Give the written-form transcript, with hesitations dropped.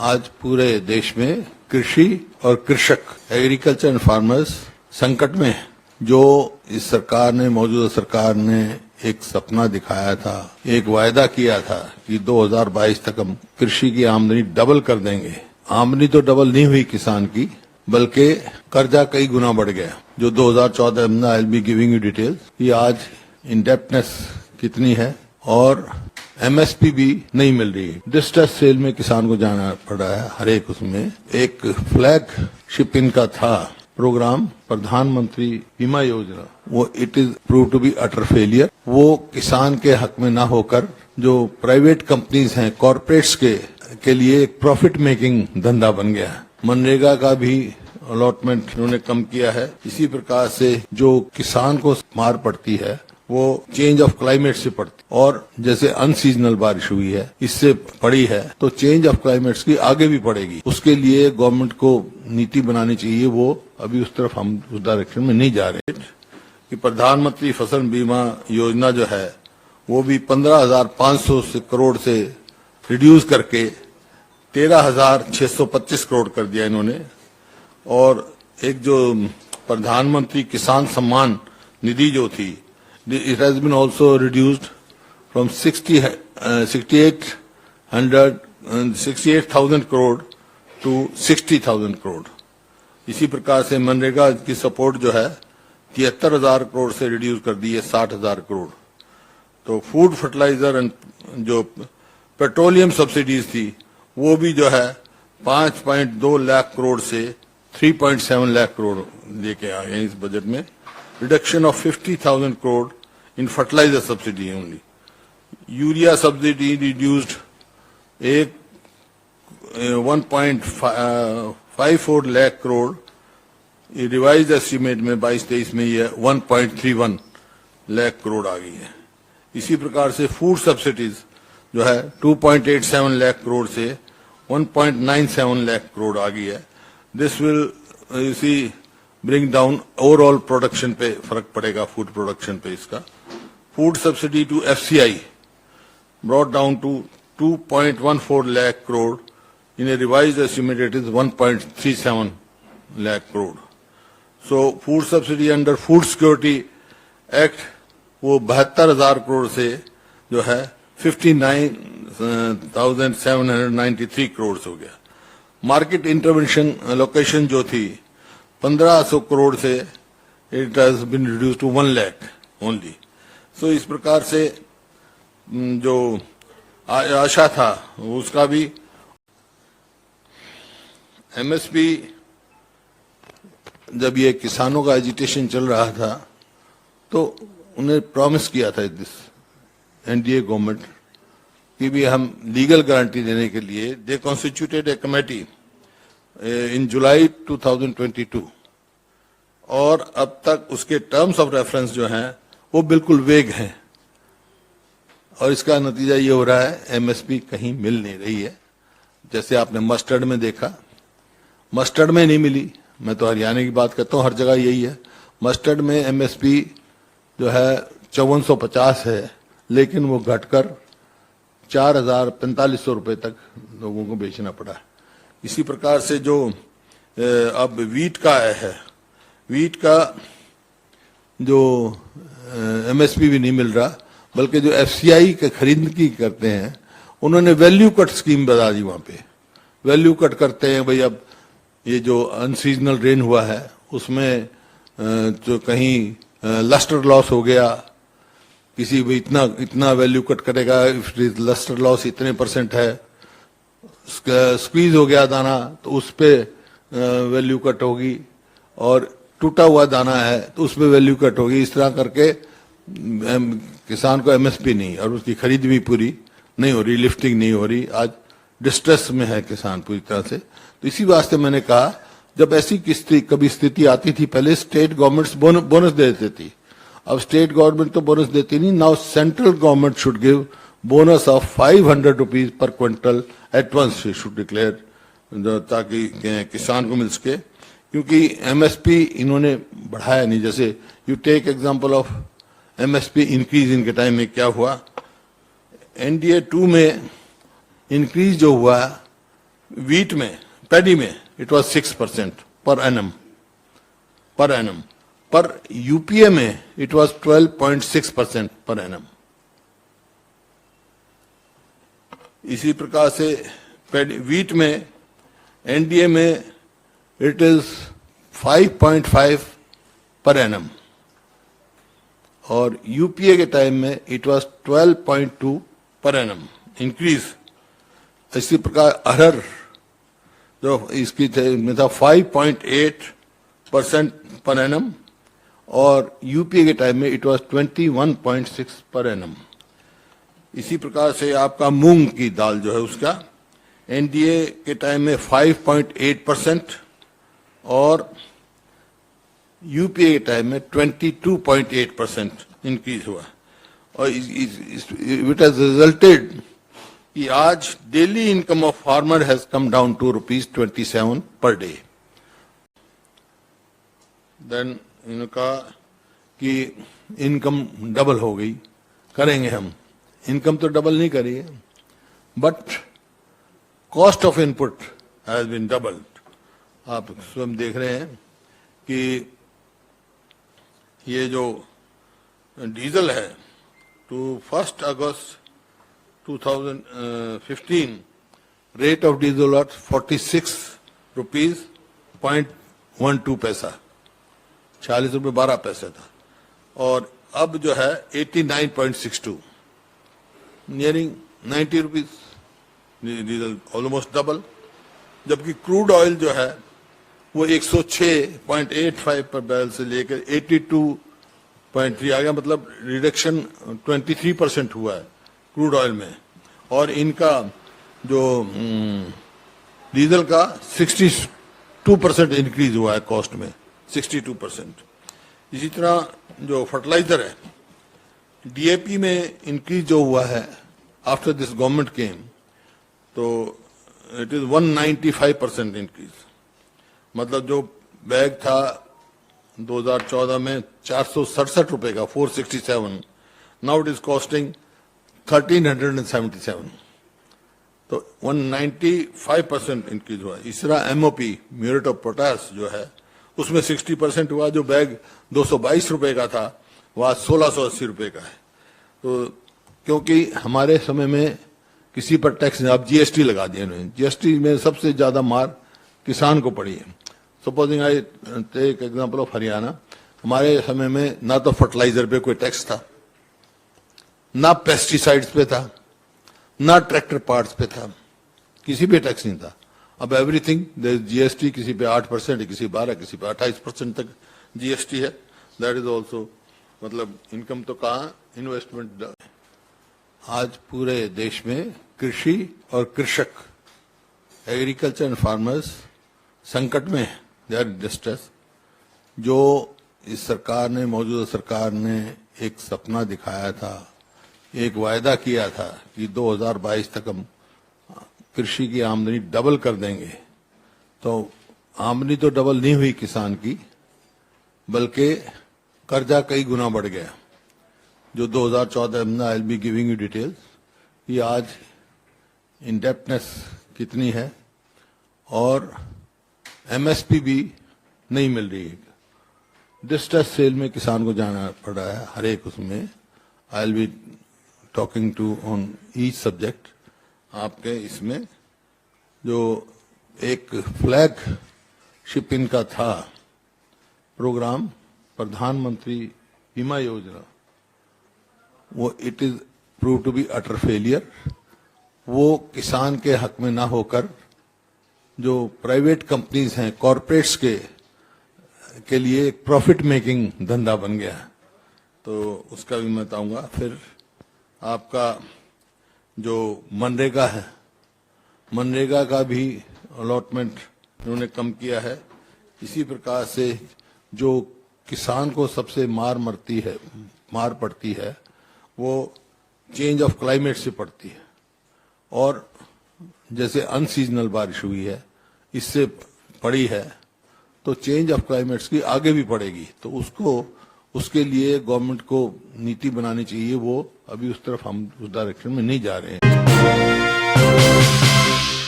आज पूरे देश में कृषि और कृषक एग्रीकल्चर एंड फार्मर्स संकट में है। जो इस सरकार ने मौजूदा सरकार ने एक सपना दिखाया था, एक वायदा किया था कि 2022 तक हम कृषि की आमदनी डबल कर देंगे। आमदनी तो डबल नहीं हुई किसान की, बल्कि कर्जा कई गुना बढ़ गया। जो 2014 में आई will be giving you details कि आज इंडेप्टनेस कितनी है और एमएसपी भी नहीं मिल रही है। डिस्ट्रेस सेल में किसान को जाना पड़ रहा है। हर एक उसमें एक फ्लैगशिप इनका था प्रोग्राम प्रधानमंत्री बीमा योजना, वो it is prove to be utter failure. वो किसान के हक में ना होकर जो प्राइवेट कंपनीज हैं, कॉर्पोरेट्स के लिए एक प्रॉफिट मेकिंग धंधा बन गया है। मनरेगा का भी अलॉटमेंट उन्होंने कम किया है। इसी प्रकार से जो किसान को मार पड़ती है वो चेंज ऑफ क्लाइमेट से पड़ती, और जैसे अनसीजनल बारिश हुई है इससे पड़ी है, तो चेंज ऑफ क्लाइमेट्स की आगे भी पड़ेगी। उसके लिए गवर्नमेंट को नीति बनानी चाहिए। वो अभी उस तरफ हम उस डायरेक्शन में नहीं जा रहे कि प्रधानमंत्री फसल बीमा योजना जो है वो भी 15,500 करोड़ से रिड्यूस करके 13,625 करोड़ कर दिया इन्होंने। और एक जो प्रधानमंत्री किसान सम्मान निधि जो थी, it has been also reduced from 68,000 crore to 60,000 crore। इसी प्रकार से मनरेगा की सपोर्ट जो है 73,000 करोड़ से रिड्यूस कर दी है 60,000 करोड़। तो फूड फर्टिलाइजर एंड जो पेट्रोलियम सब्सिडीज थी वो भी जो है 5.2 लाख करोड़ से 3.7 लाख करोड़ लेके आ गए इस बजट में। Reduction of 50,000 crore in fertilizer subsidy only. Urea subsidy reduced 1.54 lakh crore. Revise estimate में 22-23 में ये 1.31 लाख करोड़ आ गई है। इसी प्रकार से फूड सब्सिडीज जो है 2.87 लाख करोड़ से 1.97 लाख करोड़ आ गई है। This will you see bring down overall production पे फर्क पड़ेगा, फूड प्रोडक्शन पे इसका। Food subsidy to FCI brought down to 2.14 lakh crore, in a revised estimate it is 1.37 lakh crore. So food subsidy under food security act वो 72,000 करोड़ से जो है 59,793 करोड़ हो गया। मार्केट इंटरवेंशन लोकेशन जो थी 1,500 करोड़ से it has been reduce to 1 lakh only. So इस प्रकार से जो आशा था उसका भी एमएसपी, जब ये किसानों का एजिटेशन चल रहा था तो उन्हें प्रॉमिस किया था दिस एनडीए गवर्नमेंट कि भी हम लीगल गारंटी देने के लिए दे कॉन्स्टिट्यूटेड ए कमेटी इन जुलाई 2022, और अब तक उसके टर्म्स ऑफ रेफरेंस जो हैं वो बिल्कुल वेग हैं। और इसका नतीजा ये हो रहा है एमएसपी कहीं मिल नहीं रही है। जैसे आपने मस्टर्ड में देखा, मस्टर्ड में नहीं मिली। मैं तो हरियाणा की बात करता हूँ, हर जगह यही है। मस्टर्ड में एमएसपी जो है 5450 है, लेकिन वो घटकर 4,4500 रुपए तक लोगों को बेचना पड़ा है। इसी प्रकार से जो अब वीट का है, वीट का जो एमएसपी भी नहीं मिल रहा, बल्कि जो एफसीआई के खरीद की करते हैं उन्होंने वैल्यू कट स्कीम बता दी। वहां पे वैल्यू कट करते हैं भाई। अब ये जो अनसीजनल रेन हुआ है उसमें जो कहीं लस्टर लॉस हो गया, किसी भी इतना वैल्यू कट करेगा, लस्टर लॉस इतने % है, स्क्वीज हो गया दाना तो उस पे वैल्यू कट होगी, और टूटा हुआ दाना है तो उस पे वैल्यू कट होगी। इस तरह करके किसान को एमएसपी नहीं, और उसकी खरीद भी पूरी नहीं हो रही, लिफ्टिंग नहीं हो रही। आज डिस्ट्रेस में है किसान पूरी तरह से। तो इसी वास्ते मैंने कहा, जब ऐसी कभी स्थिति आती थी पहले स्टेट गवर्नमेंट्स बोनस दे देती थी, अब स्टेट गवर्नमेंट तो बोनस देती नहीं। Now central government should give bonus of 500 rupees per quintal at once should declare, ताकि किसान को मिल सके। क्योंकि एमएसपी इन्होंने बढ़ाया नहीं। जैसे you take example of MSP increase, इनके टाइम में क्या हुआ, एनडीए 2 में इंक्रीज जो हुआ wheat में, paddy में it was 6% per annum. पर यूपीए में it was 12.6% per annum. इसी प्रकार से wheat में, एनडीए में it is 5.5 per annum और यूपीए के टाइम में it was 12.2 per annum increase. इसी प्रकार अरहर जो इसकी में था 5.8% पर एनम और यूपीए के टाइम में इट वाज 21.6 पर एनम. इसी प्रकार से आपका मूंग की दाल जो है उसका एनडीए के टाइम में 5.8% और यूपीए के टाइम में 22.8% इंक्रीज हुआ. और इट हैज रिजल्टेड कि आज daily income of farmer has come down to ₹27 per day. Then इनका कि इनकम डबल हो गई. करेंगे हम, इनकम तो डबल नहीं करी है but cost of input has been doubled. आप स्वयं देख रहे हैं कि ये जो डीजल है to 1st August 2015, rate of diesel was 46 rupees 0.12 पैसा, 40 रुपये 12 पैसे था और अब जो है 89.62, nearing 90 rupees diesel, almost double. जबकि क्रूड ऑयल जो है वो 106.85 पर बैरल से लेकर 82.3 आ गया. मतलब रिडक्शन 23% हुआ है क्रूड ऑयल में और इनका जो डीजल का 62% इंक्रीज हुआ है कॉस्ट में, 62%. इसी तरह जो फर्टिलाइजर है डीएपी में इंक्रीज जो हुआ है आफ्टर दिस गवर्नमेंट केम तो इट इज 195% इंक्रीज. मतलब जो बैग था 2014 में 467 रुपए का 467, नाउ इट इज कॉस्टिंग 1377. तो 195% इंक्रीज हुआ. इस तरह एमओपी म्यूरेट ऑफ पोटास जो है उसमें 60% हुआ. जो बैग 222 रुपए का था वह 1680 रुपए का है. तो क्योंकि हमारे समय में किसी पर टैक्स, आप जीएसटी लगा दिए उन्होंने, जीएसटी में सबसे ज्यादा मार किसान को पड़ी है. Supposing I take example of Haryana, हमारे समय में ना तो फर्टिलाइजर पे कोई टैक्स था, ना पेस्टिसाइड्स पे था, ना ट्रैक्टर पार्ट्स पे था, किसी पे टैक्स नहीं था. अब एवरीथिंग जीएसटी, किसी पे 8%, किसी 12, किसी पे 28% तक जीएसटी है. दैट इज ऑल्सो, मतलब इनकम तो कहाँ, इन्वेस्टमेंट. आज पूरे देश में कृषि और कृषक, एग्रीकल्चर एंड फार्मर्स संकट में है, दे आर डिस्ट्रेस. जो इस सरकार ने, मौजूदा सरकार ने एक सपना दिखाया था, एक वायदा किया था कि 2022 तक हम कृषि की आमदनी डबल कर देंगे, तो आमदनी तो डबल नहीं हुई किसान की, बल्कि कर्जा कई गुना बढ़ गया. जो 2014 में, आई will be giving you details, कि आज इंडेप्टनेस कितनी है और एमएसपी भी नहीं मिल रही है. डिस्ट्रेस सेल में किसान को जाना पड़ रहा है हर एक उसमें. I will be talking to on each subject. आपके इसमें जो एक फ्लैगशिप इनका था प्रोग्राम, प्रधानमंत्री बीमा योजना, वो it is prove to be utter failure. वो किसान के हक में ना होकर जो प्राइवेट कंपनीज हैं, कॉरपोरेट्स के लिए एक प्रॉफिट मेकिंग धंधा बन गया. तो उसका भी मैं बताऊंगा. फिर आपका जो मनरेगा है, मनरेगा का भी अलॉटमेंट उन्होंने कम किया है. इसी प्रकार से जो किसान को सबसे मार पड़ती है वो चेंज ऑफ क्लाइमेट से पड़ती है. और जैसे अनसीजनल बारिश हुई है, इससे पड़ी है, तो चेंज ऑफ क्लाइमेट्स की आगे भी पड़ेगी. तो उसके लिए गवर्नमेंट को नीति बनानी चाहिए. वो अभी उस तरफ हम उस डायरेक्शन में नहीं जा रहे हैं.